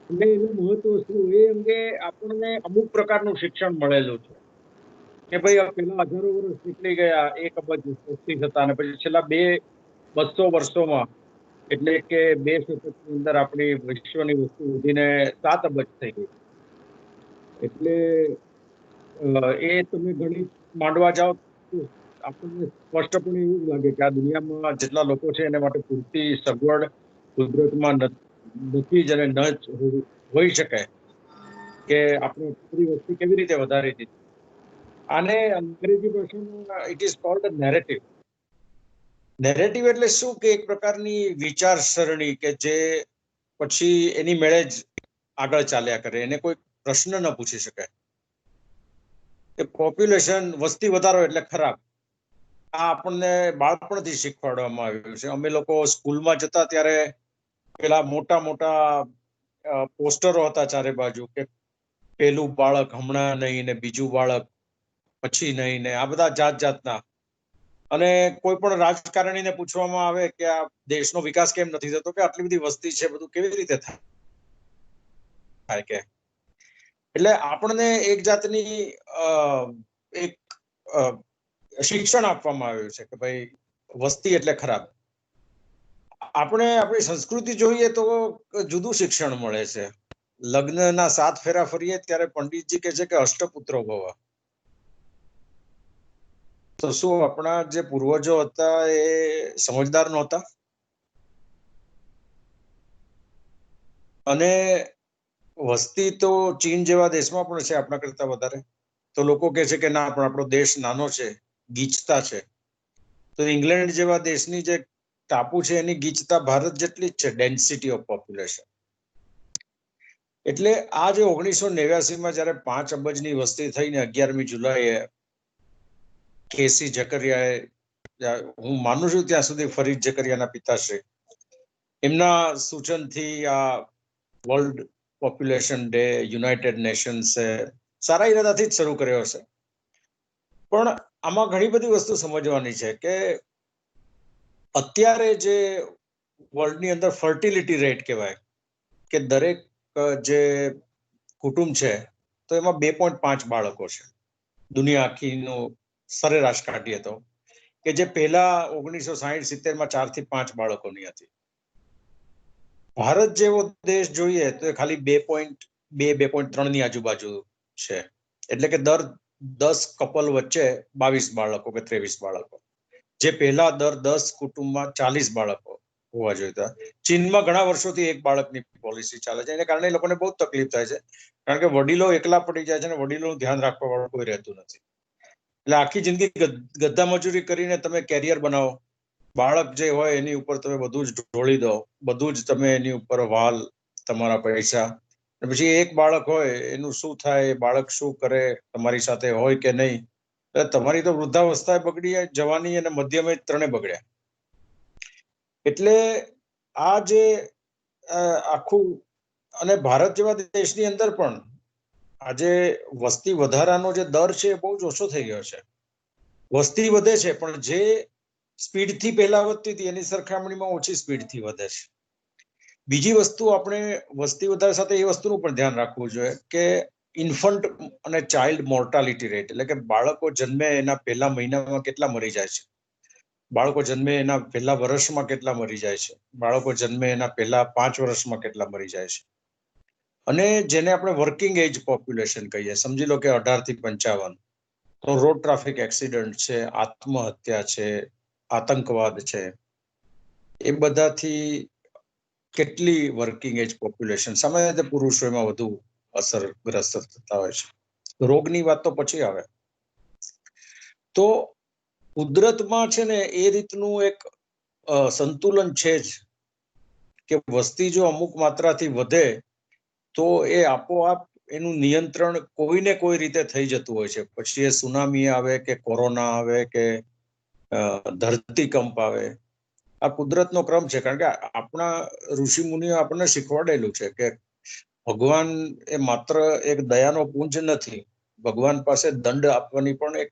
એટલે એનું મહત્વ શું એ અંગે આપણને અમુક પ્રકારનું શિક્ષણ મળેલું છે કે ભાઈ પેલા હજારો વર્ષ નીકળી ગયા 1 અબજ વસ્તી થતા, અને પછી છેલ્લા 200 વર્ષોમાં એટલે કે 2 શતકની અંદર આપણી વિશ્વની વસ્તી વધીને 7 અબજ થઈ ગઈ. એટલે એ તમે ગણિત માંડવા જાઓ તો આપણને સ્પષ્ટપણે એવું જ લાગે કે આ દુનિયામાં જેટલા લોકો છે એના માટે પૂરતી સગવડ કુદરતમાં નથી જ અને ન જ હોઈ શકે કે આપણે પૂરી વસ્તી કેવી રીતે વધારી દીધી. આને અંગ્રેજી ભાષામાં it is called narrative. Narrative એટલે શું કે એક પ્રકારની વિચારસરણી કે જે પછી એની મેળે જ આગળ ચાલ્યા કરે, એને કોઈ પ્રશ્ન ન પૂછી શકે કે પોપ્યુલેશન વસ્તી વધારો એટલે ખરાબ. આ આપણને બાળપણથી શીખવાડવામાં આવ્યું છે. અમે લોકો સ્કૂલમાં જતા ત્યારે પેલા મોટા મોટા પોસ્ટરો હતા ચારે બાજુ કે પેલું બાળક હમણાં નહીં ને બીજું બાળક પછી નહીં ને આ બધા જાત જાતના. અને કોઈ પણ રાજકારણીને પૂછવામાં આવે કે આ દેશનો વિકાસ કેમ નથી થતો, કે આટલી બધી વસ્તી છે બધું કેવી રીતે થાય કે. એટલે આપણને એક જાતની એક શિક્ષણ આપવામાં આવ્યું છે કે ભાઈ વસ્તી એટલે ખરાબ. આપણે આપણી સંસ્કૃતિ જોઈએ તો જુદું શિક્ષણ મળે છે. લગ્નના 7 ફેરા ફરીએ ત્યારે પંડિતજી કહે છે કે અષ્ટપુત્રો ભવ. તો શું આપણા જે પૂર્વજો હતા એ સમજદાર નહોતા? અને વસ્તી તો ચીન જેવા દેશમાં પણ છે આપણા કરતા વધારે. તો લોકો કહે છે કે ના, પણ આપણો દેશ નાનો છે, ગીચતા છે. તો ઇંગ્લેન્ડ જેવા દેશની જે ટાપુ છે એની ગીચતા ભારત જેટલી જ છે, ડેન્સિટી ઓફ પોપ્યુલેશન. એટલે આ જે 1989માં જયારે 5 અબજની વસ્તી થઈને 11મી જુલાઈએ કેસી ઝકરિયાએ, હું માનું છું ત્યાં સુધી ફરીદ ઝકરિયાના પિતાશ્રી, એમના સૂચનથી આ વર્લ્ડ પોપ્યુલેશન ડે યુનાઇટેડ નેશન્સે સારા ઈરાદાથી જ શરૂ કર્યો હશે. પણ આમાં ઘણી બધી વસ્તુ સમજવાની છે કે અત્યારે જે વર્લ્ડની અંદર ફર્ટિલિટી રેટ કહેવાય કે દરેક જે કુટુંબ છે તો એમાં 2.5 બાળકો છે. દુનિયા આખીનું સરેરાશ કાઢીએ તો, કે જે પહેલા 1960-70માં 4 થી 5 બાળકોની હતી. ભારત જેવો દેશ જોઈએ તો ખાલી 2.3 ની આજુબાજુ છે. એટલે કે દર 10 કપલ વચ્ચે 22 બાળકો કે 23 બાળકો, જે પહેલા દર 10 કુટુંબમાં 40 બાળકો હોવા જોઈએ. ચીનમાં ઘણા વર્ષોથી 1 બાળકની પોલિસી ચાલે છે. એને કારણે એ લોકોને બહુ તકલીફ થાય છે, કારણ કે વડીલો એકલા પડી જાય છે અને વડીલોનું ધ્યાન રાખવા વાળું કોઈ રહેતું નથી. એટલે આખી જિંદગી ગદ્દા મજૂરી કરીને તમે કેરિયર બનાવો, બાળક જે હોય એની ઉપર તમે બધું જ ઢોળી દો, બધું જ તમે એની ઉપર વાલ, તમારા પૈસા. પછી 1 બાળક હોય એનું શું થાય, બાળક શું કરે, તમારી સાથે હોય કે નહીં. તમારી તો વૃદ્ધાવસ્થા બગડી, જવાની અને મધ્યમે ત્રણે બગડ્યા. એટલે આ જે આખું, અને ભારત જેવા દેશની અંદર પણ આજે વસ્તી વધારાનો જે દર છે એ બહુ જ ઓછો થઈ ગયો છે. વસ્તી વધે છે પણ જે સ્પીડથી પહેલા વધતી હતી એની સરખામણીમાં ઓછી સ્પીડથી વધે છે. બીજી વસ્તુ, આપણે વસ્તી વધારા સાથે એ વસ્તુનું પણ ધ્યાન રાખવું જોઈએ કે ઇન્ફન્ટ અને ચાઇલ્ડ મોર્ટાલિટી રેટ, એટલે કે બાળકો જન્મે એના પહેલા મહિનામાં કેટલા મરી જાય છે, બાળકો જન્મે એના પહેલા વર્ષમાં કેટલા મરી જાય છે, બાળકો જન્મે એના પહેલા 5 વર્ષમાં કેટલા મરી જાય છે. અને જેને આપણે વર્કિંગ એજ પોપ્યુલેશન કહીએ, સમજી લો કે 18 થી 55, તો રોડ ટ્રાફિક એક્સિડન્ટ છે, આત્મહત્યા છે, આતંકવાદ છે, એ બધાથી કેટલી વર્કિંગ એજ પોપ્યુલેશન, સામાન્ય રીતે પુરુષો એમાં વધુ અસરગ્રસ્ત થતા હોય છે. રોગની વાત તો પછી આવે. તો કુદરતમાં છે ને એ રીતનું એક સંતુલન છે જ કે વસ્તી જો અમુક માત્રાથી વધે તો એ આપોઆપ એનું નિયંત્રણ કોઈને કોઈ રીતે થઈ જતું હોય છે. પછી એ સુનામી આવે કે કોરોના આવે કે ધરતીકંપ આવે, આ કુદરતનો ક્રમ છે. કારણ કે આપણા ઋષિ મુનિઓ આપણને શીખવાડેલું છે કે ભગવાન એ માત્ર એક દયાનો પુંજ નથી, ભગવાન પાસે દંડ આપવાની પણ એક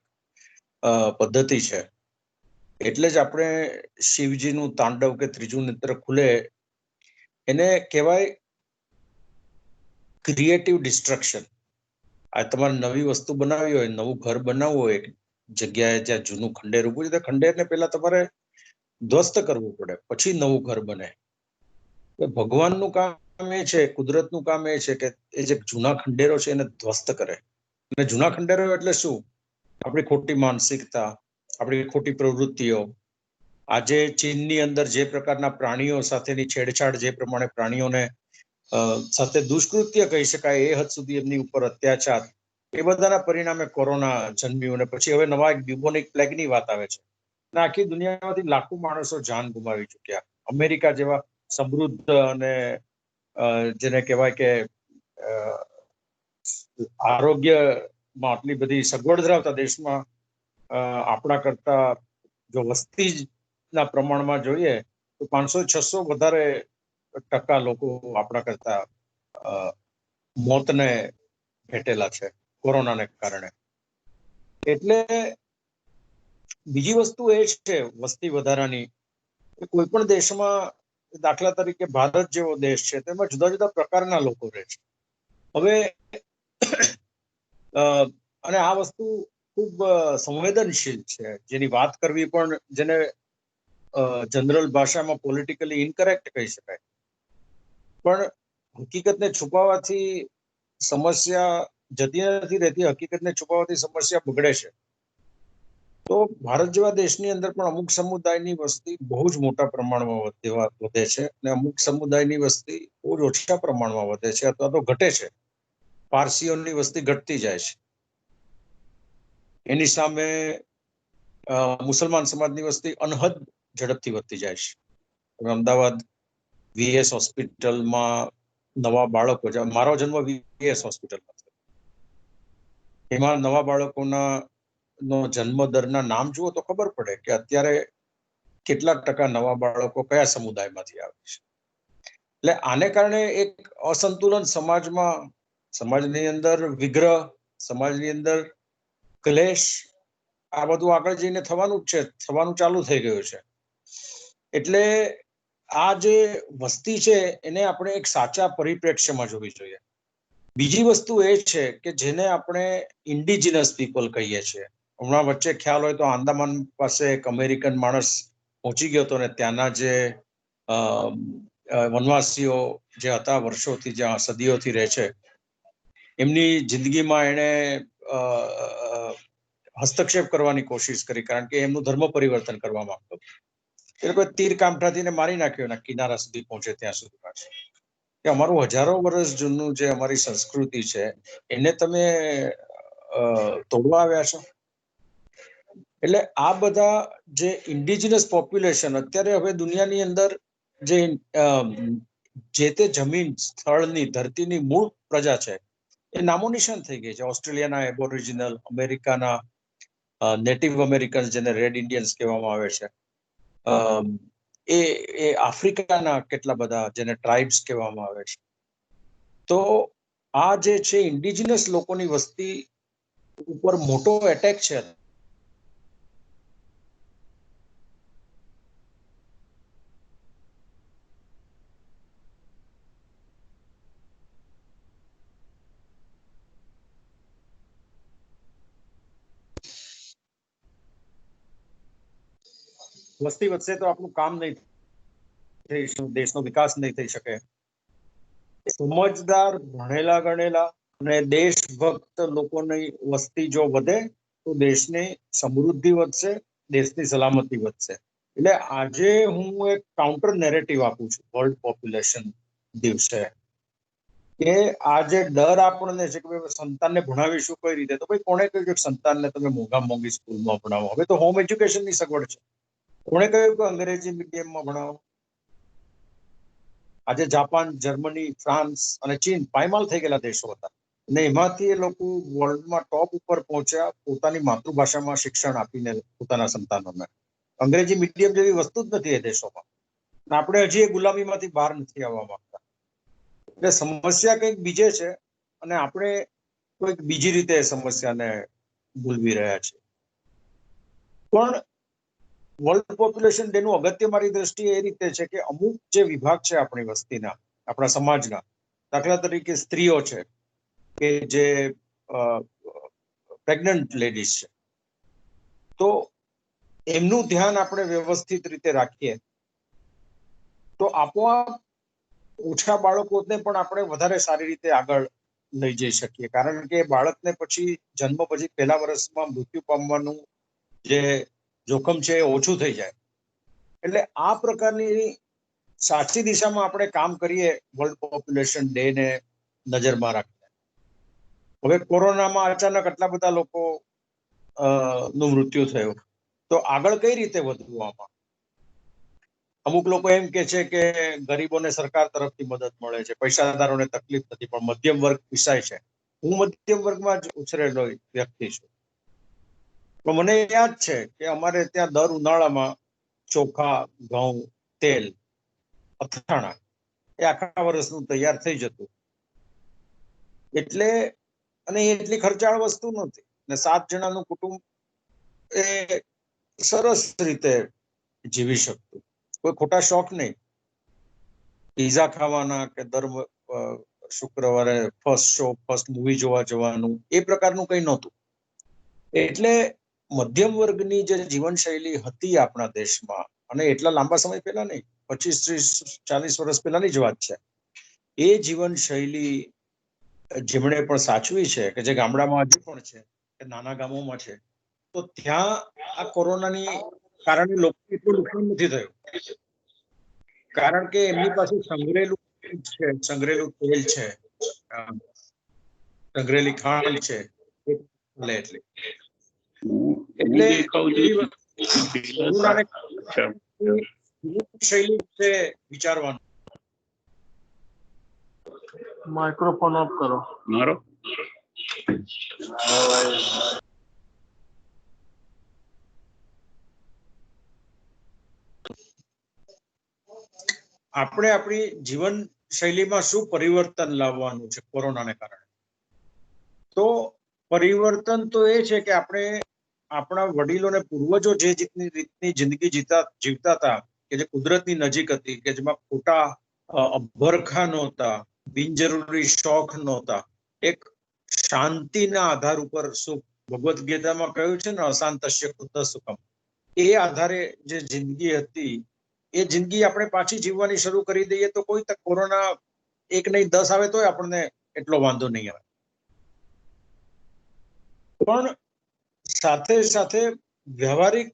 પદ્ધતિ છે. એટલે જ આપણે શિવજીનું તાંડવ કે ત્રીજું નેત્ર ખુલે એને કહેવાય ક્રિએટિવ ડિસ્ટ્રક્શન. આ તમારે નવી વસ્તુ બનાવવી હોય, નવું ઘર બનાવવું હોય, એક જગ્યાએ જ્યાં જૂનું ખંડેર ઉભું છે, ખંડેરને પહેલા તમારે ધ્વસ્ત કરવું પડે, પછી નવું ઘર બને. ભગવાનનું કામ એ છે, કુદરતનું કામ એ છે કે એ જે જૂના ખંડેરો છે એને ધ્વસ્ત કરે. અને જૂના ખંડેરો એટલે શું? આપણી ખોટી માનસિકતા, આપણી ખોટી પ્રવૃત્તિઓ. આજે ચીનની અંદર જે પ્રકારના પ્રાણીઓ સાથેની છેડછાડ, જે પ્રમાણે પ્રાણીઓને સાથે દુષ્કૃત્ય કહી શકાય એ હદ સુધી એમની ઉપર અત્યાચાર, એ બધાના પરિણામે કોરોના જન્મ્યું. અને પછી હવે નવા એક બ્યુબોનિક પ્લેગની વાત આવે છે. અને આખી દુનિયામાંથી લાખો માણસો જાન ગુમાવી ચૂક્યા. અમેરિકા જેવા સમૃદ્ધ અને જેને કહેવાય કે આરોગ્યમાં આટલી બધી સગવડ ધરાવતા દેશમાં આપણા કરતા જો વસ્તીના પ્રમાણમાં જોઈએ તો 500-600 વધારે ટકા લોકો આપણા કરતા મોતને ભેટેલા છે કોરોનાને કારણે. એટલે બીજી વસ્તુ એ છે વસ્તી વધારાની, કોઈ પણ દેશમાં, દાખલા તરીકે ભારત જેવો દેશ છે, તેમાં જુદા જુદા પ્રકારના લોકો રહે છે. હવે અને આ વસ્તુ ખૂબ સંવેદનશીલ છે, જેની વાત કરવી પણ જેને જનરલ ભાષામાં પોલિટિકલી ઇનકરેક્ટ કહી શકાય. પણ હકીકતને છુપાવવાથી સમસ્યા જતી નથી રહેતી, હકીકતને છુપાવવાથી સમસ્યા બગડે છે. તો ભારત જેવા દેશની અંદર પણ અમુક સમુદાયની વસ્તી બહુ જ મોટા પ્રમાણમાં વધે છે, અને અમુક સમુદાયની વસ્તી બહુ જ ઓછા પ્રમાણમાં વધે છે અથવા તો ઘટે છે. પારસીઓની વસ્તી ઘટતી જાય છે. એની સામે મુસલમાન સમાજની વસ્તી અનહદ ઝડપથી વધતી જાય છે. અમદાવાદ VS હોસ્પિટલમાં નવા બાળકો, મારો જન્મ VS હોસ્પિટલમાં થયો, એમાં નવા બાળકોના જન્મ દરના નામ જુઓ તો ખબર પડે કે અત્યારે કેટલા ટકા નવા બાળકો કયા સમુદાયમાંથી આવે છે. એટલે આને કારણે એક અસંતુલન સમાજની અંદર વિગ્રહ, સમાજની અંદર ક્લેશ, આ બધું આગળ જઈને થવાનું જ છે, થવાનું ચાલુ થઈ ગયું છે. એટલે આ જે વસ્તી છે એને આપણે એક સાચા પરિપ્રેક્ષ્યમાં જોવી જોઈએ. બીજી વસ્તુ એ છે કે જેને આપણે ઇન્ડિજિનસ પીપલ કહીએ છીએ. હમણાં વચ્ચે ખ્યાલ હોય તો આંદામાન પાસે એક અમેરિકન માણસ પહોંચી ગયો હતો, ને ત્યાંના જે વનવાસીઓ જે હતા, વર્ષોથી, જ્યાં સદીઓથી રહે છે, એમની જિંદગીમાં એણે હસ્તક્ષેપ કરવાની કોશિશ કરી, કારણ કે એમનું ધર્મ પરિવર્તન કરવા માંગતો. એ લોકો તીર કામઠાથી મારી નાખ્યો એના કિનારા સુધી પહોંચે ત્યાં સુધી પાછું. કે અમારું હજારો વર્ષ જૂનું જે અમારી સંસ્કૃતિ છે એને તમે તોડવા આવ્યા છો. એટલે આ બધા જે ઇન્ડિજિનસ પોપ્યુલેશન અત્યારે હવે દુનિયાની અંદર જે તે જમીન, સ્થળની, ધરતીની મૂળ પ્રજા છે એ નામો નિશાન થઈ ગઈ છે. ઓસ્ટ્રેલિયાના એબોરિજિનલ, અમેરિકાના નેટિવ અમેરિકન્સ, જેને રેડ ઇન્ડિયન્સ કહેવામાં આવે છે, એ આફ્રિકાના કેટલા બધા, જેને ટ્રાઇબ્સ કહેવામાં આવે છે. તો આ જે છે ઇન્ડિજિનસ લોકોની વસ્તી ઉપર મોટો એટેક છે. વસ્તી વધશે તો આપણું કામ નહીં થઈ, દેશનો વિકાસ નહીં થઈ શકે. સમજદાર, ભણેલા ગણેલા અને દેશભક્ત લોકોની વસ્તી જો વધે તો દેશની સમૃદ્ધિ વધશે, દેશની સલામતી વધશે. એટલે આજે હું એક કાઉન્ટર નેરેટિવ આપું છું વર્લ્ડ પોપ્યુલેશન દિવસે, કે આ જે ડર આપણને છે કે સંતાનને ભણાવીશું કઈ રીતે, તો ભાઈ કોણે કહ્યું કે સંતાનને તમે મોંઘી સ્કૂલમાં ભણાવો? હવે તો હોમ એજ્યુકેશનની સગવડ છે. કોણે કહ્યું કે અંગ્રેજી મીડિયમમાં ભણાવો? આજે જાપાન, જર્મની, ફ્રાન્સ અને ચીન પાયમાલ થઈ ગયેલા દેશો હતા, અને એમાંથી એ લોકો વર્લ્ડમાં ટોપ ઉપર પહોંચ્યા પોતાની માતૃભાષામાં શિક્ષણ આપીને પોતાના સંતાનોને. અંગ્રેજી મીડિયમ જેવી વસ્તુ જ નથી એ દેશોમાં. આપણે હજી એ ગુલામીમાંથી બહાર નથી આવવા માંગતા. એટલે સમસ્યા કંઈક બીજે છે અને આપણે કોઈક બીજી રીતે સમસ્યાને ભૂલવી રહ્યા છીએ. પણ વર્લ્ડ પોપ્યુલેશન ડેનું અગત્ય મારી દ્રષ્ટિએ એ રીતે છે કે અમુક જે વિભાગ છે આપણી વસ્તીના, આપણા સમાજના, દાખલા તરીકે સ્ત્રીઓ છે કે જે પ્રેગ્નન્ટ લેડીઝ છે, તો એમનું ધ્યાન આપણે વ્યવસ્થિત રીતે રાખીએ તો આપોઆપ ઓછા બાળકોને પણ આપણે વધારે સારી રીતે આગળ લઈ જઈ શકીએ, કારણ કે બાળકને પછી જન્મ પછી પહેલા વર્ષમાં મૃત્યુ પામવાનું જે જોખમ છે એ ઓછું થઈ જાય. એટલે આ પ્રકારની સાચી દિશામાં આપણે કામ કરીએ વર્લ્ડ પોપ્યુલેશન ડે ને નજરમાં રાખીને. હવે કોરોનામાં અચાનક આટલા બધા લોકો નું મૃત્યુ થયું, તો આગળ કઈ રીતે વધવું આમાં? અમુક લોકો એમ કે છે કે ગરીબોને સરકાર તરફથી મદદ મળે છે, પૈસાદારોને તકલીફ નથી, પણ મધ્યમ વર્ગ પીસાય છે. હું મધ્યમ વર્ગમાં જ ઉછરેલો વ્યક્તિ છું, તો મને યાદ છે કે અમારે ત્યાં દર ઉનાળામાં ચોખા, ઘઉં, તેલ, અથાણા એ આખા વર્ષનું તૈયાર થઈ જતું. એટલે અને એટલી ખર્ચાળ વસ્તુ નથી, ને 7 જણાનું કુટુંબ એ સરસ રીતે જીવી શકતું. કોઈ ખોટા શોખ નહીં, પીઝા ખાવાના કે દર શુક્રવારે ફર્સ્ટ શો, ફર્સ્ટ મૂવી જોવા જવાનું, એ પ્રકારનું કંઈ નહોતું. એટલે મધ્યમ વર્ગની જે જીવનશૈલી હતી આપણા દેશમાં, અને એટલા લાંબા સમય પહેલા નહીં, 25, 30, 40 વર્ષ પહેલાની જ વાત છે, એ જીવનશૈલી જેમણે પણ સાચવી છે, કે જે ગામડામાં હજી પણ છે, કે નાના ગામોમાં છે, તો ત્યાં આ કોરોનાની કારણે લોકો એટલું નુકસાન નથી થયું, કારણ કે એમની પાસે સંગ્રહેલું છે, સંગ્રહેલું તેલ છે, સંગ્રહેલી ખાંડ છે, એટલે શૈલી વિશે વિચારવાનું. માઇક્રોફોન ઓફ કરો મારો. આપણે આપણી જીવન શૈલીમાં શું પરિવર્તન લાવવાનું છે કોરોનાને કારણે? તો પરિવર્તન તો એ છે કે આપણે આપણા વડીલોને પૂર્વજો જે રીતની જિંદગી જીવતા હતા, કે જે કુદરતની નજીક હતી, કે જેમાં ખોટા અભરખા નહોતા, બિનજરૂરી શોખ નહોતા, એક શાંતિના આધાર ઉપર સુખ, ભગવદ્ ગીતામાં કહ્યું છે ને, અશાંતસ્ય કુત સુખમ, એ આધારે જે જિંદગી હતી, એ જિંદગી આપણે પાછી જીવવાની શરૂ કરી દઈએ તો કોઈ કોરોના 1 નહીં 10 આવે તોય આપણને એટલો વાંધો નહીં આવે. પણ સાથે સાથે વ્યવહારિક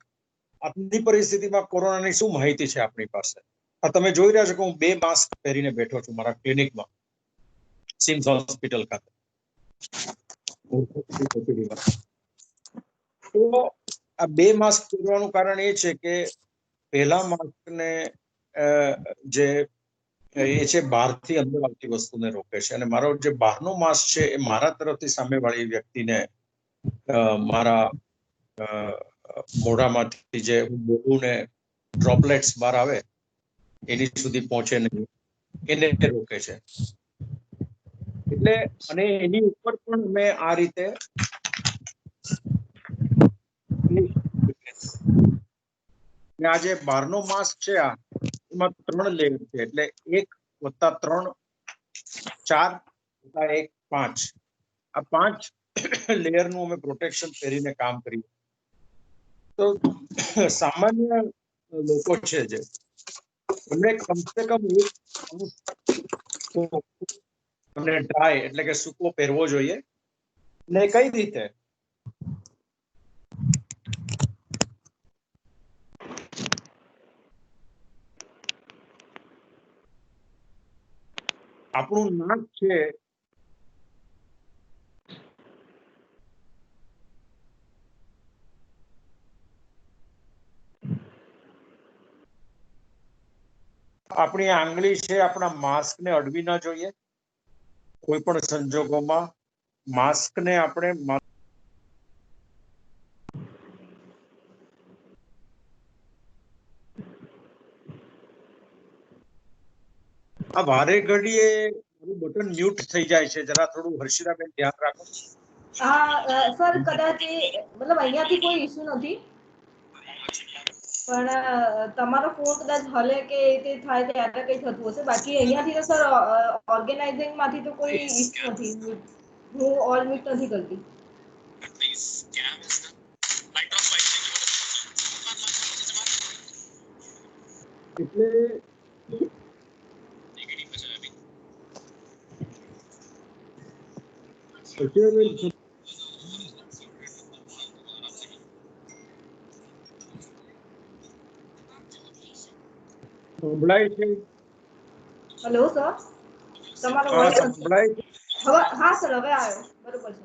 આજની પરિસ્થિતિમાં કોરોનાની શું માહિતી છે આપણી પાસે? આ તમે જોઈ રહ્યા છો કે હું 2 માસ્ક પહેરીને બેઠો છું મારા ક્લિનિકમાં, સિમ્સ હોસ્પિટલ ખાતે. તો આ 2 માસ્ક પહેરવાનું કારણ એ છે કે પહેલા માસ્કને જે એ છે બહારથી અંદર આવતી વસ્તુને રોકે છે, અને મારો જે બહારનો માસ્ક છે એ મારા તરફથી સામેવાળી વ્યક્તિને મારા મોઢામાંથી જે હું બોલું ને ડ્રોપલેટ્સ બહાર આવે એની સુધી પહોંચે નહીં, એને રોકે છે. એટલે અને એની ઉપર પણ મેં આ રીતે આ જે બહારનો માસ્ક છે, એમાં 3 લેયર છે, એટલે 1 + 3 4 + 1 5, આ 5 લેયરનું અમે પ્રોટેક્શન પહેરીને કામ કર્યું. તો સામાન્ય લોકો છે જે એમને કમસે કમ અને ડ્રાય એટલે કે સૂકો પહેરવો જોઈએ. ને કઈ રીતે? આપણું નાક છે આપણી આંગળી છે આપણા માસ્કને અડવી ના જોઈએ કોઈ પણ સંજોગોમાં. માસ્કને આપણે આ વારે ઘડીએ બટન મ્યુટ થઈ જાય છે, જરા થોડું હર્ષિરાબેન ધ્યાન રાખો. સર કદાચ મતલબ અહીંયાથી કોઈ ઇશ્યુ નથી. પણ તમારો ફોન કદાચ હલે કે તે થાય ત્યારે કંઈ થતું હશે. બાકી અહીંયાથી તો સર ઓર્ગેનાઇઝિંગ માંથી તો કોઈ ઇશ્યુ નથી. હું ઓલ મીટ નથી કરતી. હેલો સર, તમારો વોઇસ નથી. હવે હા સર, હવે આવ્યો. બરોબર છે.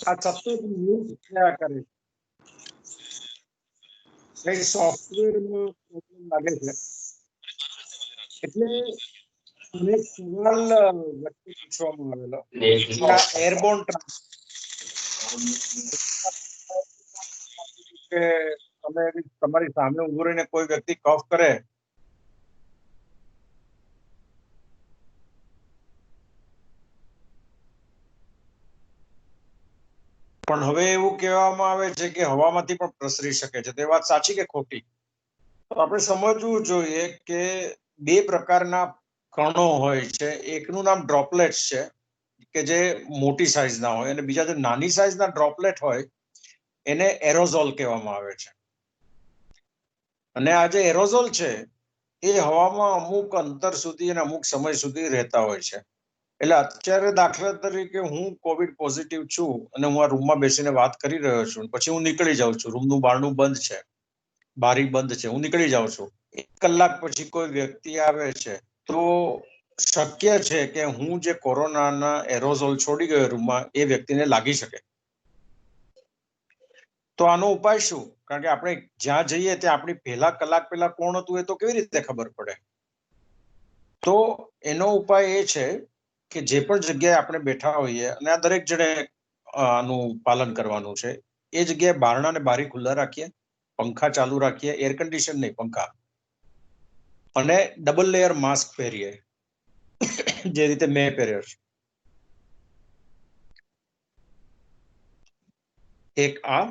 આ સતત ન્યૂઝ થયા કરે કઈ સોફ્ટવેરમાં પ્રોબ્લેમ લાગે છે. એટલે મને એક સવાલ વ્યક્તિ પૂછવામાં આવેલો એરબોર્ન કે તમે તમારી સામે ઉભો રહીને કોઈ વ્યક્તિ કફ કરે પણ હવે એવું કહેવામાં આવે છે કે હવામાંથી પણ પ્રસરી શકે છે. તે વાત સાચી કે ખોટી? તો આપણે સમજવું જોઈએ કે બે પ્રકારના કણો હોય છે. એકનું નામ ડ્રોપલેટ્સ છે કે જે મોટી સાઈઝના હોય, અને બીજા જે નાની સાઈઝના ડ્રોપલેટ હોય એને એરોઝોલ કહેવામાં આવે છે. અને આ જે એરોઝોલ છે એ હવામાં અમુક અંતર સુધી અને અમુક સમય સુધી રહેતા હોય છે. એટલે અત્યારે દાખલા તરીકે હું કોવિડ પોઝિટિવ છું અને હું આ રૂમમાં બેસીને વાત કરી રહ્યો છું, પછી હું નીકળી જાઉં છું, રૂમનું બારણું બંધ છે, બારી બંધ છે, હું નીકળી જાઉં છું. 1 કલાક પછી કોઈ વ્યક્તિ આવે છે તો શક્ય છે કે હું જે કોરોનાના એરોઝોલ છોડી ગયો રૂમમાં એ વ્યક્તિને લાગી શકે. તો આનો ઉપાય શું? કારણ કે આપણે જ્યાં જઈએ ત્યાં આપણી કલાક પહેલા કોણ હતું એ તો કેવી રીતે ખબર પડે? તો એનો ઉપાય એ છે કે જે પણ જગ્યાએ આપણે બેઠા હોઈએ, અને આ દરેક જણે આનું પાલન કરવાનું છે, એ જગ્યાએ બારણા ને બારી ખુલ્લા રાખીએ, પંખા ચાલુ રાખીએ, એર કન્ડિશન નહીં, પંખા, અને ડબલ લેયર માસ્ક પહેરીએ જે રીતે મેં પહેર્યો છે. એક આ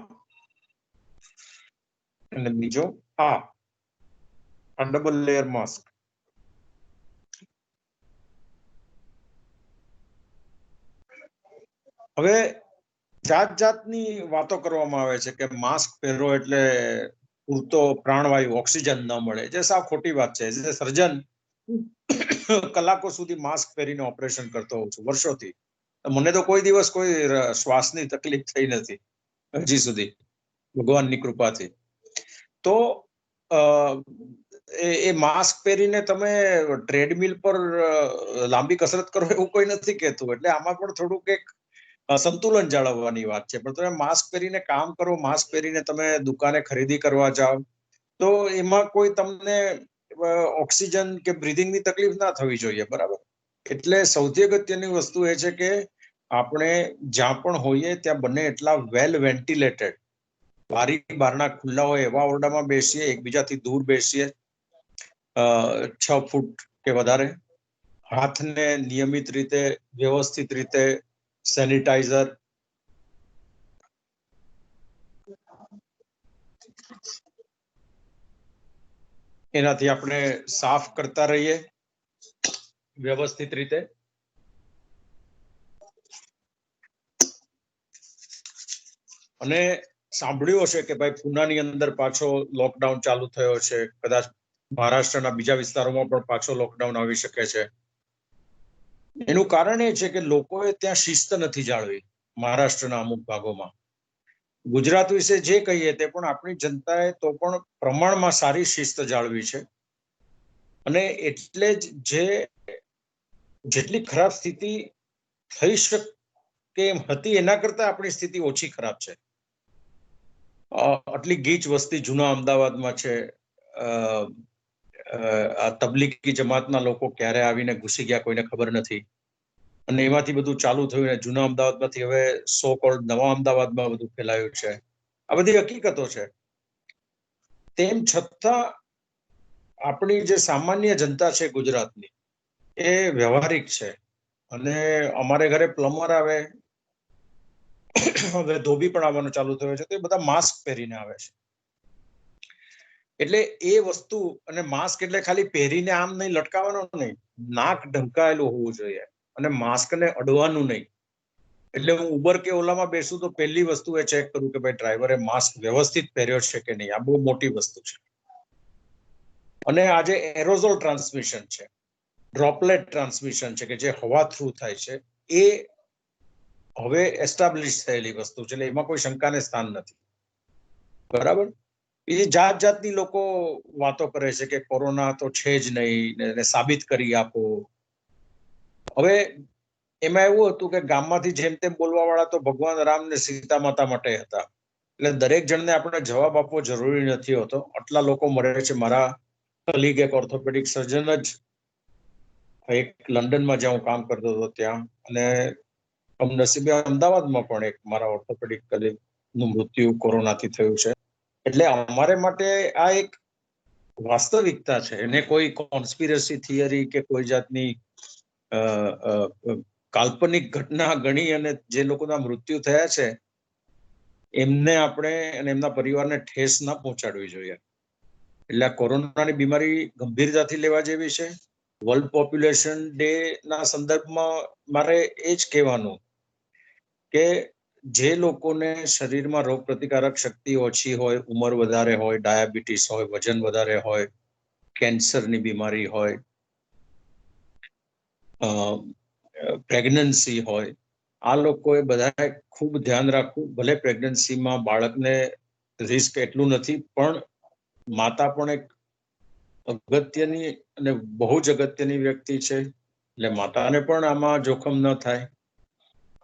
અને બીજો આ ડબલ લેયર માસ્ક. હવે જાત જાતની વાતો કરવામાં આવે છે કે માસ્ક પહેરો એટલે પૂરતો પ્રાણવાયુ ઓક્સિજન ન મળે, જે સાવ ખોટી વાત છે. જે સર્જન કલાકો સુધી માસ્ક પહેરીને ઓપરેશન કરતો હોઉં છું વર્ષોથી. મને તો કોઈ દિવસ કોઈ શ્વાસની તકલીફ થઈ નથી હજી સુધી, ભગવાનની કૃપાથી. તો એ માસ્ક પહેરીને તમે ટ્રેડમિલ પર લાંબી કસરત કરો એવું કોઈ નથી કહેતું. એટલે આમાં પણ થોડુંક એક સંતુલન જાળવવાની વાત છે. પણ તમે માસ્ક પહેરીને કામ કરો, માસ્ક પહેરીને તમે દુકાને ખરીદી કરવા જાઓ, તો એમાં કોઈ તમને ઓક્સિજન કે બ્રીધિંગની તકલીફ ના થવી જોઈએ, બરાબર? એટલે સૌથી અગત્યની વસ્તુ એ છે કે આપણે જ્યાં પણ હોઈએ ત્યાં બને એટલા વેલ વેન્ટિલેટેડ, બારી બારણા ખુલ્લા હોય એવા ઓરડામાં બેસીએ, એકબીજાથી દૂર બેસીએ, 6 ફૂટ કે વધારે, હાથને નિયમિત રીતે વ્યવસ્થિત રીતે સેનિટાઈઝર, એનાથી આપણે સાફ કરતા રહીએ વ્યવસ્થિત રીતે. અને સાંભળ્યું હશે કે ભાઈ પૂનાની અંદર પાછો લોકડાઉન ચાલુ થયો છે, કદાચ મહારાષ્ટ્રના બીજા વિસ્તારોમાં પણ પાછો લોકડાઉન આવી શકે છે. એનું કારણ એ છે કે લોકોએ ત્યાં શિસ્ત નથી જાળવી. મહારાષ્ટ્રના અમુક ભાગોમાં, ગુજરાત વિશે જે કહીએ તે પણ આપણી જનતાએ તો પણ પ્રમાણમાં સારી શિસ્ત જાળવી છે. અને એટલે જ જેટલી ખરાબ સ્થિતિ થઈ શકે એમ હતી એના કરતા આપણી સ્થિતિ ઓછી ખરાબ છે. આટલી ગીચ વસ્તી જૂના અમદાવાદમાં છે. આ તબલીગી જમાતના લોકો ક્યારે આવીને ઘૂસી ગયા કોઈને ખબર નથી. અને એમાંથી બધું ચાલુ થયું ને જૂના અમદાવાદમાંથી હવે સો કોલ્ડ નવા અમદાવાદમાં બધું ફેલાયું છે. આ બધી હકીકતો છે. તેમ છતાં આપણી જે સામાન્ય જનતા છે ગુજરાતની, એ વ્યવહારિક છે. અને અમારે ઘરે પ્લમ્બર આવે હવે ધોબી પણ આવવાનું ચાલુ થયું છે, તો એ બધા માસ્ક પહેરીને આવે છે. એટલે એ વસ્તુ, અને માસ્ક એટલે ખાલી પહેરીને આમ નહીં લટકાવવાનો નહીં, નાક ઢંકાયેલું હોવું જોઈએ અને માસ્કને અડવાનું નહીં. એટલે હું ઉબર કે ઓલામાં બેસું તો પહેલી વસ્તુ એ ચેક કરું કે ભાઈ ડ્રાઈવરે માસ્ક વ્યવસ્થિત પહેર્યો છે કે નહીં. આ બહુ મોટી વસ્તુ છે. અને આજે એરોઝોલ ટ્રાન્સમિશન છે, ડ્રોપલેટ ટ્રાન્સમિશન છે, કે જે હવા થ્રુ થાય છે, એ હવે એસ્ટાબ્લિશ થયેલી વસ્તુ છે. એટલે એમાં કોઈ શંકાને સ્થાન નથી. બરાબર. એ જાત જાતની લોકો વાતો કરે છે કે કોરોના તો છે જ નહીં, ને સાબિત કરી આપો. હવે એમાં એવું હતું કે ગામમાંથી જેમ તેમ બોલવા વાળા તો ભગવાન રામ ને સીતા માતા માટે હતા. એટલે દરેક જણને આપણે જવાબ આપવો જરૂરી નથી હોતો. આટલા લોકો મળે છે. મારા કલીગ એક ઓર્થોપેડિક સર્જન જ એક લંડનમાં જ્યાં હું કામ કરતો હતો ત્યાં, અને કમનસીબે અમદાવાદમાં પણ એક મારા ઓર્થોપેડિક કલીગ નું મૃત્યુ કોરોનાથી થયું છે. એટલે અમારે માટે આ એક વાસ્તવિકતા છે. એને કોઈ કોન્સ્પિરસી થિયરી કે કોઈ જાતની કાલ્પનિક ઘટના ગણી અને જે લોકોના મૃત્યુ થયા છે એમને આપણે અને એમના પરિવારને ઠેસ ના પહોંચાડવી જોઈએ. એટલે આ કોરોનાની બીમારી ગંભીરતાથી લેવા જેવી છે. વર્લ્ડ પોપ્યુલેશન ડે ના સંદર્ભમાં મારે એ જ કહેવાનું કે જે લોકોને શરીરમાં રોગ પ્રતિકારક શક્તિ ઓછી હોય, ઉંમર વધારે હોય, ડાયાબિટીસ હોય, વજન વધારે હોય, કેન્સરની બીમારી હોય, પ્રેગ્નન્સી હોય, આ લોકોએ બધાએ ખૂબ ધ્યાન રાખવું. ભલે પ્રેગ્નન્સીમાં બાળકને રિસ્ક એટલું નથી, પણ માતા પણ એક અગત્યની અને બહુ જ અગત્યની વ્યક્તિ છે. એટલે માતાને પણ આમાં જોખમ ન થાય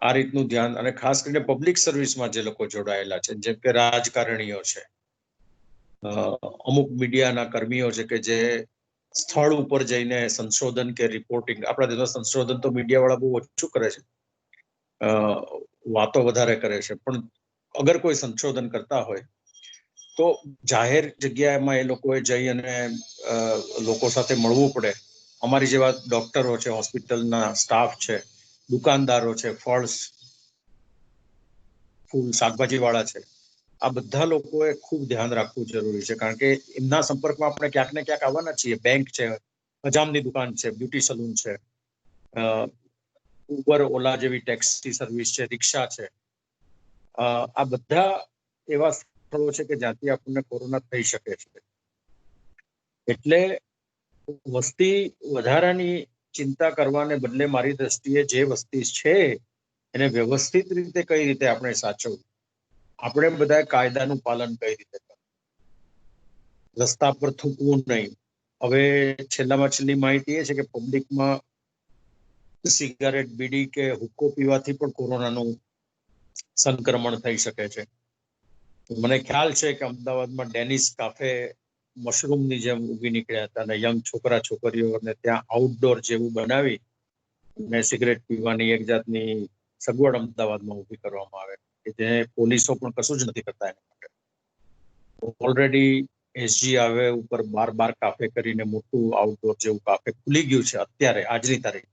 આ રીતનું ધ્યાન. અને ખાસ કરીને પબ્લિક સર્વિસમાં જે લોકો જોડાયેલા છે, જેમ કે રાજકારણીઓ છે, અમુક મીડિયાના કર્મીઓ છે કે જે સ્થળ ઉપર જઈને સંશોધન કે રિપોર્ટિંગ, આપણા દેશમાં સંશોધન તો મીડિયા વાળા બહુ ઓછું કરે છે, વાતો વધારે કરે છે, પણ અગર કોઈ સંશોધન કરતા હોય તો જાહેર જગ્યાએમાં એ લોકોએ જઈ અને લોકો સાથે મળવું પડે. અમારી જેવા ડોક્ટરો છે, હોસ્પિટલના સ્ટાફ છે, દુકાનદારો છે, ફૂલ શાકભાજી વાળા છે, આ બધા લોકોએ ખૂબ ધ્યાન રાખવું જરૂરી છે. કારણ કે એમના સંપર્કમાં આપણે ક્યાંક ને ક્યાંક આવવાના છીએ. બેંક છે, હજામની દુકાન છે, બ્યુટી સલૂન છે, ઉબર ઓલા જેવી ટેક્સી સર્વિસ છે, રિક્ષા છે, આ બધા એવા સ્થળો છે કે જ્યાંથી આપણને કોરોના થઈ શકે છે. એટલે વસ્તી વધારાની ચિંતા કરવાને બદલે મારી દ્રષ્ટિએ જે વસ્તી છે એને વ્યવસ્થિત રીતે કઈ રીતે આપણે સાચવવું, આપણે બધા કાયદાનું પાલન કઈ રીતે કરવું, રસ્તા પર થૂકવું નહીં. હવે છેલ્લામાં છેલ્લી માહિતી એ છે કે પબ્લિકમાં સિગારેટ, બીડી કે હુક્કો પીવાથી પણ કોરોનાનું સંક્રમણ થઈ શકે છે. મને ખ્યાલ છે કે અમદાવાદમાં ડેનિસ કાફે મશરૂમની જેમ ઉભી નીકળ્યા હતા અને યંગ છોકરા છોકરીઓને ત્યાં આઉટડોર જેવું બનાવી અને સિગરેટ પીવાની એક જાતની સગવડ અમદાવાદમાં ઉભી કરવામાં આવે કે જે પોલીસો પણ કશું જ નથી કરતા એના માટે. ઓલરેડી એસજી હાઈવે ઉપર 12 કાફે કરીને મોટું આઉટડોર જેવું કાફે ખુલી ગયું છે અત્યારે, આજની તારીખ.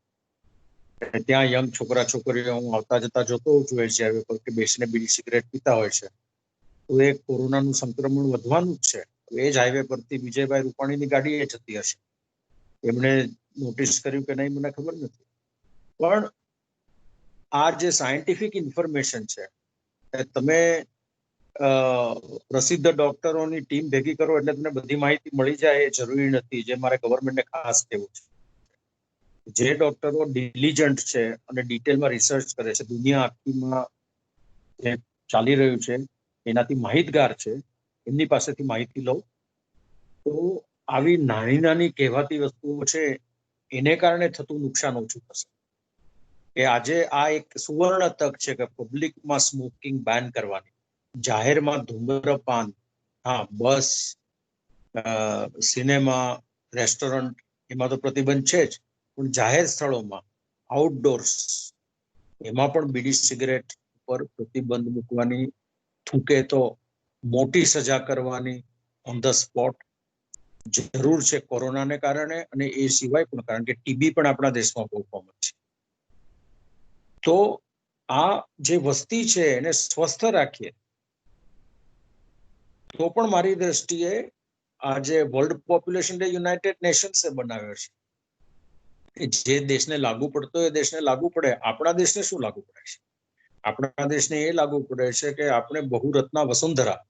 ત્યાં યંગ છોકરા છોકરીઓ હું આવતા જતા જોતો હોઉં છું એસજી હાઈવે પર કે બેસીને બીડી સિગરેટ પીતા હોય છે. તો એ કોરોનાનું સંક્રમણ વધવાનું જ છે. એ જ હાઈવે પરથી વિજયભાઈ રૂપાણીની ગાડી એ જતી હશે. એમણે નોટિસ કર્યું કે નહીં મને ખબર નથી, પણ આ જે સાયન્ટિફિક ઇન્ફોર્મેશન છે તમે પ્રસિદ્ધ ડોક્ટરોની ટીમ ભેગી કરો એટલે તમને બધી માહિતી મળી જાય એ જરૂરી નથી. જે મારે ગવર્મેન્ટને ખાસ કહેવું છે, જે ડોક્ટરો ડિલિજન્ટ છે અને ડિટેલમાં રિસર્ચ કરે છે, દુનિયા આખીમાં જે ચાલી રહ્યું છે એનાથી માહિતગાર છે, એમની પાસેથી માહિતી લો તો આવી નાની નાની કહેવાતી વસ્તુઓ છે એને કારણે થતું નુકસાન ઓછું થશે. કે આજે આ એક સુવર્ણ તક છે કે પબ્લિકમાં સ્મોકિંગ બેન કરવાની, જાહેરમાં ધૂમ્રપાન, હા બસ, સિનેમા, રેસ્ટોરન્ટ એમાં તો પ્રતિબંધ છે જ, પણ જાહેર સ્થળોમાં આઉટડોર્સ એમાં પણ બીડી સિગરેટ પર પ્રતિબંધ મૂકવાની, થૂકે તો મોટી સજા કરવાની ઓન ધ સ્પોટ જરૂર છે કોરોનાને કારણે અને એ સિવાય પણ, કારણ કે ટીબી પણ આપણા દેશમાં બહુ કોમન છે. તો આ જે વસ્તી છે એને સ્વસ્થ રાખીએ તો પણ મારી દ્રષ્ટિએ આ જે વર્લ્ડ પોપ્યુલેશન ડે યુનાઇટેડ નેશન્સે બનાવ્યો છે કે જે દેશને લાગુ પડતો એ દેશને લાગુ પડે. આપણા દેશને શું લાગુ પડે છે? આપણા દેશને એ લાગુ પડે છે કે આપણે બહુરત્ના વસુંધરા,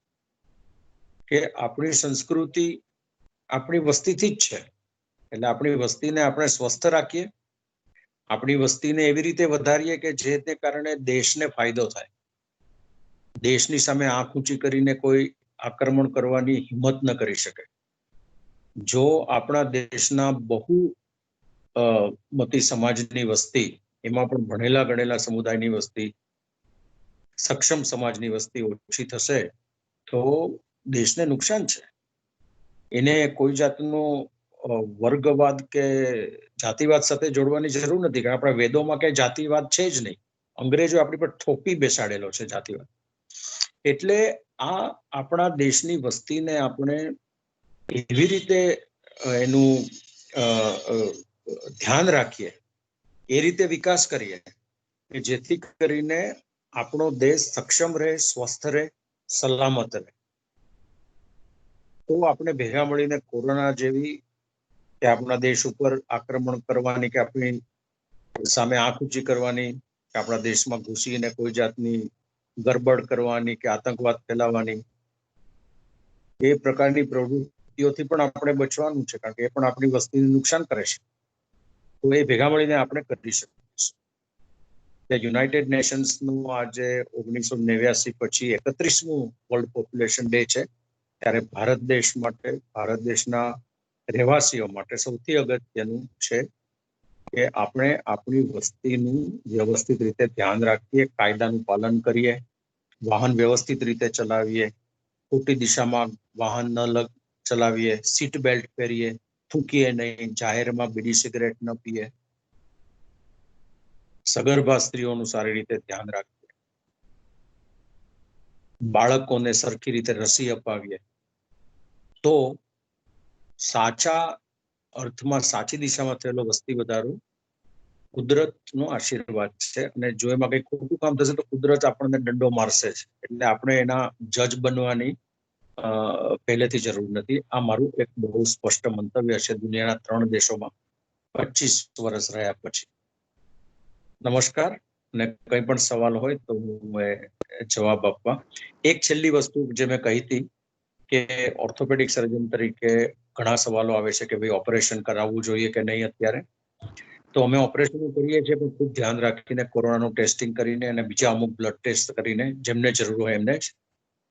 કે આપણી સંસ્કૃતિ આપણી વસ્તીથી જ છે. એટલે આપણી વસ્તીને આપણે સ્વસ્થ રાખીએ, આપણી વસ્તીને એવી રીતે વધારીએ કે જે તે કારણે દેશને ફાયદો થાય. દેશની સામે આંખ ઊંચી કરીને કોઈ આક્રમણ કરવાની હિંમત ન કરી શકે. જો આપણા દેશના બહુ મતી સમાજની વસ્તી, એમાં પણ ભણેલા ગણેલા સમુદાયની વસ્તી, સક્ષમ સમાજની વસ્તી ઓછી થશે તો દેશને નુકસાન છે. એને કોઈ જાતનું વર્ગવાદ કે જાતિવાદ સાથે જોડવાની જરૂર નથી, કારણ આપણા વેદોમાં કઈ જાતિવાદ છે જ નહીં. અંગ્રેજો આપણી પર થોપી બેસાડેલો છે જાતિવાદ. એટલે આ આપણા દેશની વસ્તીને આપણે એવી રીતે એનું ધ્યાન રાખીએ, એ રીતે વિકાસ કરીએ કે જેથી કરીને આપણો દેશ સક્ષમ રહે, સ્વસ્થ રહે, સલામત રહે. તો આપણે ભેગા મળીને કોરોના જેવી કે આપણા દેશ ઉપર આક્રમણ કરવાની, કે આપણી સામે આંખ ઊંચી કરવાની, કે આપણા દેશમાં ઘૂસીને કોઈ જાતની ગરબડ કરવાની કે આતંકવાદ ફેલાવવાની, એ પ્રકારની પ્રવૃત્તિઓથી પણ આપણે બચવાનું છે, કારણ કે એ પણ આપણી વસ્તીને નુકસાન કરે છે. તો એ ભેગા મળીને આપણે કરી શકીશું. યુનાઇટેડ નેશન્સનું આજે 1989 પછી 31મું વર્લ્ડ પોપ્યુલેશન ડે છે. ત્યારે ભારત દેશ માટે, ભારત દેશના રહેવાસીઓ માટે સૌથી અગત્યનું છે કે આપણે આપણી વસ્તીનું વ્યવસ્થિત રીતે ધ્યાન રાખીએ, કાયદાનું પાલન કરીએ, વાહન વ્યવસ્થિત રીતે ચલાવીએ, ખોટી દિશામાં વાહન ન ચલાવીએ, સીટ બેલ્ટ પહેરીએ, થૂકીએ નહીં, જાહેરમાં બીડી સિગરેટ ન પીએ, સગર્ભા સ્ત્રીઓનું સારી રીતે ધ્યાન રાખીએ, બાળકોને સરખી રીતે રસી અપાવીએ, તો સાચા અર્થમાં સાચી દિશામાં થયેલો વસ્તી વધારો કુદરતનો આશીર્વાદ છે. અને જો એમાં કંઈ ખોટું કામ થશે તો કુદરત આપણને દંડો મારશે જ. એટલે આપણે એના જજ બનવાની પહેલેથી જરૂર નથી. આ મારું એક બહુ સ્પષ્ટ મંતવ્ય છે દુનિયાના 3 દેશોમાં 25 વર્ષ રહ્યા પછી. નમસ્કાર. અને કંઈ પણ સવાલ હોય તો હું જવાબ આપવા. એક છેલ્લી વસ્તુ જે મેં કહી હતી કે ઓર્થોપેડિક સર્જન તરીકે ઘણા સવાલો આવે છે કે ભાઈ ઓપરેશન કરાવવું જોઈએ કે નહીં અત્યારે. તો અમે ઓપરેશન કરીએ છીએ પણ ખૂબ ધ્યાન રાખીને, કોરોનાનું ટેસ્ટિંગ કરીને અને બીજા અમુક બ્લડ ટેસ્ટ કરીને જેમને જરૂર હોય એમને જ.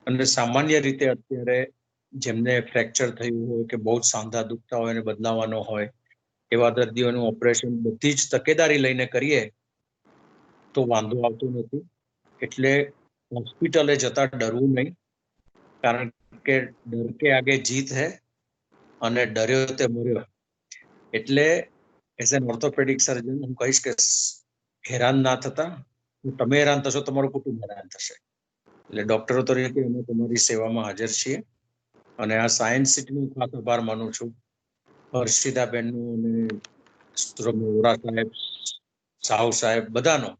અને સામાન્ય રીતે અત્યારે જેમને ફ્રેક્ચર થયું હોય કે બહુ જ સાંધા દુખતા હોય અને બદલાવાનો હોય, એવા દર્દીઓનું ઓપરેશન બધી જ તકેદારી લઈને કરીએ તો વાંધો આવતો નથી. એટલે હોસ્પિટલે જતા ડરવું નહીં, કારણ કે ડર કે આગે જીત હૈ અને ડર્યો તે મર્યો. એટલે એઝ એન ઓર્થોપેડિક સર્જન હું કહીશ કે હેરાન ના થતા. તમે હેરાન થશો, તમારું કુટુંબ હેરાન થશે. એટલે ડોક્ટરો તરીકે અમે તમારી સેવામાં હાજર છીએ. અને આ સાયન્સ સિટીનું ખાસ આભાર માનું છું, હર્ષિતાબેનનું અને વોરા સાહેબ, સાહુ સાહેબ, બધાનો,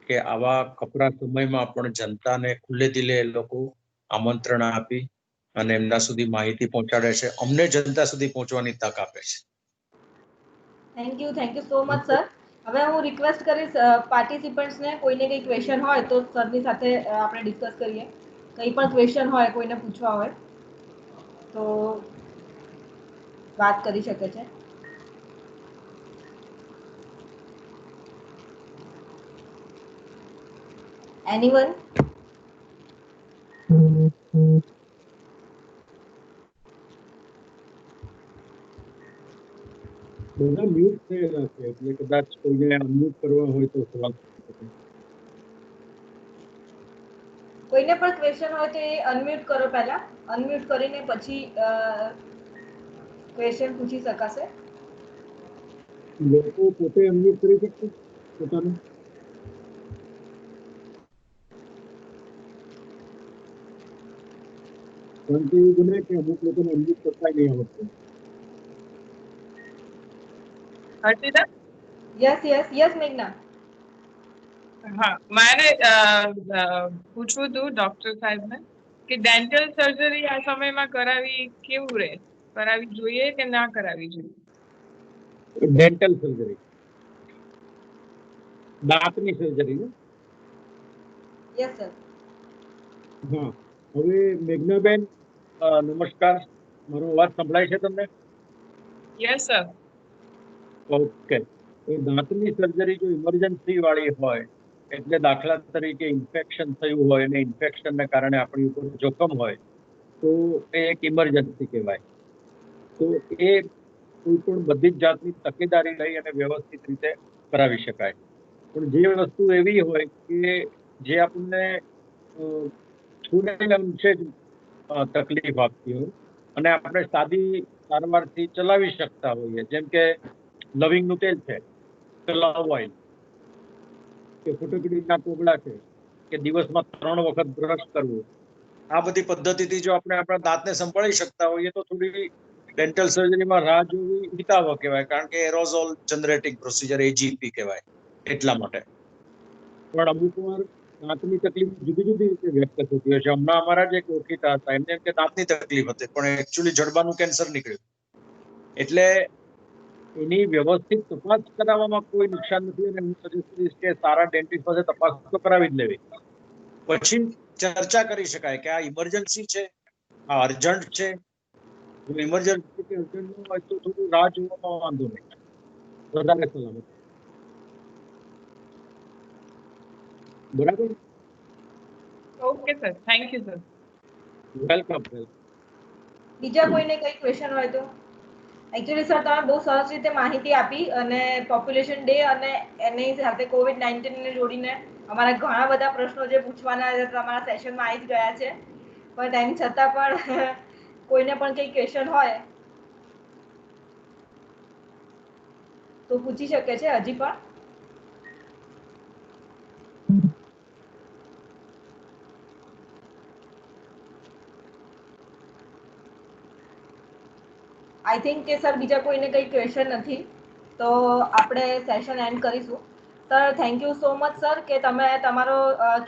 કે આવા કપરા સમયમાં પણ જનતાને ખુલ્લે દિલે એ લોકો આમંત્રણ આપી અને એમના સુધી માહિતી પહોંચાડે છે, અમને જનતા સુધી પહોંચવાની તક આપે છે. Thank you so much sir. હવે હું રિક્વેસ્ટ કરીશ પાર્ટિસિપન્ટ્સને, કોઈને કંઈ ક્વેશ્ચન હોય તો સરની સાથે આપણે ડિસ્કસ કરીએ. કંઈ પણ ક્વેશ્ચન હોય, કોઈને પૂછવા હોય તો વાત કરી શકે છે. એનીવન? બધા મ્યુટ થયેલા છે, એટલે કદાચ કોઈને અનમ્યુટ કરવા હોય તો સવાલ કરી શકે. કોઈને પણ ક્વેશ્ચન હોય તો એ અનમ્યુટ કરો, પહેલા અનમ્યુટ કરીને પછી ક્વેશ્ચન પૂછી શકાશે. લોકો પોતે અનમ્યુટ કરી શકશે પોતાનું? કારણ કે એવું બને કે અમુક લોકોને અનમ્યુટ કરતા નહીં આવડતું. હર્ષિતા? યસ મેઘના. હા મારે પૂછવું હતું ડોક્ટર સાહેબને કે ડેન્ટલ સર્જરી આ સમયમાં કરાવી કેવું રહે, કરાવી જોઈએ કે ના કરાવી જોઈએ? ડેન્ટલ સર્જરી, દાંતની સર્જરી ને? Yes sir. હા, હવે મેઘનાબેન નમસ્કાર, મારો અવાજ સંભળાય છે તમને? Yes sir. ઓકે. એ દાંતની સર્જરી જો ઇમરજન્સી વાળી હોય, એટલે દાખલા તરીકે ઇન્ફેક્શન થયું હોય અને ઇન્ફેક્શનને કારણે આપણી ઉપર જોખમ હોય, તો એ એક ઇમરજન્સી કહેવાય. તો એ કોઈ પણ બધી જ જાતની તકેદારી લઈ અને વ્યવસ્થિત રીતે કરાવી શકાય. પણ જે વસ્તુ એવી હોય કે જે આપણને થોડા અંશે જ તકલીફ આપતી હોય અને આપણે સાદી સારવારથી ચલાવી શકતા હોઈએ, જેમ કે લવિંગનું તેલ છે, લવ ઓઇલ, કે ફૂટકડીના કોગળા છે, કે દિવસમાં 3 વખત બ્રશ કરવું, આ બધી પદ્ધતિથી જો આપણે આપણા દાંતને સંભાળી શકતા હોઈએ તો થોડી ડેન્ટલ સર્જરીમાં રાહ જોવી હિતાવહ કહેવાય, કારણ કે એરોઝોલ જનરેટિંગ પ્રોસિજર એજીપી કહેવાય એટલા માટે. પણ અમુક વાર દાંતની તકલીફ જુદી જુદી રીતે વ્યક્ત થતી હોય છે. હમણાં અમારા જ એક ઓળખીતા હતા, એમને કે દાંતની તકલીફ હતી પણ એકચ્યુઅલી જડબાનું કેન્સર નીકળ્યું. એટલે એની વ્યવસ્થિત તપાસ કરાવવામાં કોઈ નુકસાન નથી અને હું સજેસ્ટ કરીશ કે સારા ડેન્ટિસ્ટ પાસે તપાસ તો કરાવી જ લેવી. પછી ચર્ચા કરી શકાય કે આ ઇમરજન્સી છે, આ અર્જન્ટ છે. જો ઇમરજન્સી કે અર્જન્ટ ન હોય તો થોડું રાહ જોવામાં વાંધો નહીં, વધારે સલામત. બરાબર? Okay sir, thank you sir. Welcome. બીજા કોઈને કઈ ક્વેશ્ચન હોય તો? એકચ્યુઅલી સર તમે બહુ સરસ રીતે માહિતી આપી અને પોપ્યુલેશન ડે અને એની સાથે COVID-19 ને જોડીને અમારા ઘણા બધા પ્રશ્નો જે પૂછવાના હતા તમારા સેશનમાં આવી જ ગયા છે, પણ એમ છતાં પણ કોઈને પણ કઈ ક્વેશ્ચન હોય તો પૂછી શકે છે હજી પણ. આઈ થિંક કે સર બીજા કોઈને કઈ ક્વેશ્ચન નથી, તો આપણે સેશન એન્ડ કરીશું. Sir thank you so much sir કે તમે તમારો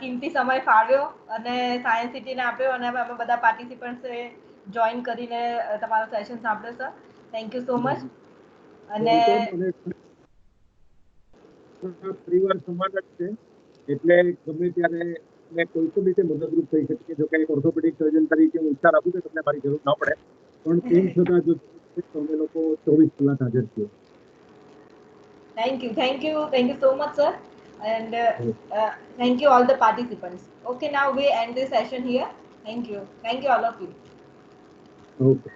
કિંમતી સમય ફાળવ્યો અને સાયન્સ સિટીને આપ્યો અને અમે બધા પાર્ટિસિપન્ટ્સે જોઈન કરીને તમારો સેશન સાંભળ્યો sir. Thank you so much. અને પરિવાર સમાન જ છે, એટલે ગમે ત્યારે મેં કોઈ પણ રીતે મદદરૂપ થઈ શકીએ. જો કંઈ ઓર્થોપેડિક સર્જન તરીકે હું વિચાર આપું તો તમને મારી જરૂર ન પડે, પણ તેમ છતાં જો અમે લોકો 24 કલાક હાજર છીએ. Thank you so much sir and thank you all the participants. Okay, now we end this session here. Thank you all of you. Okay.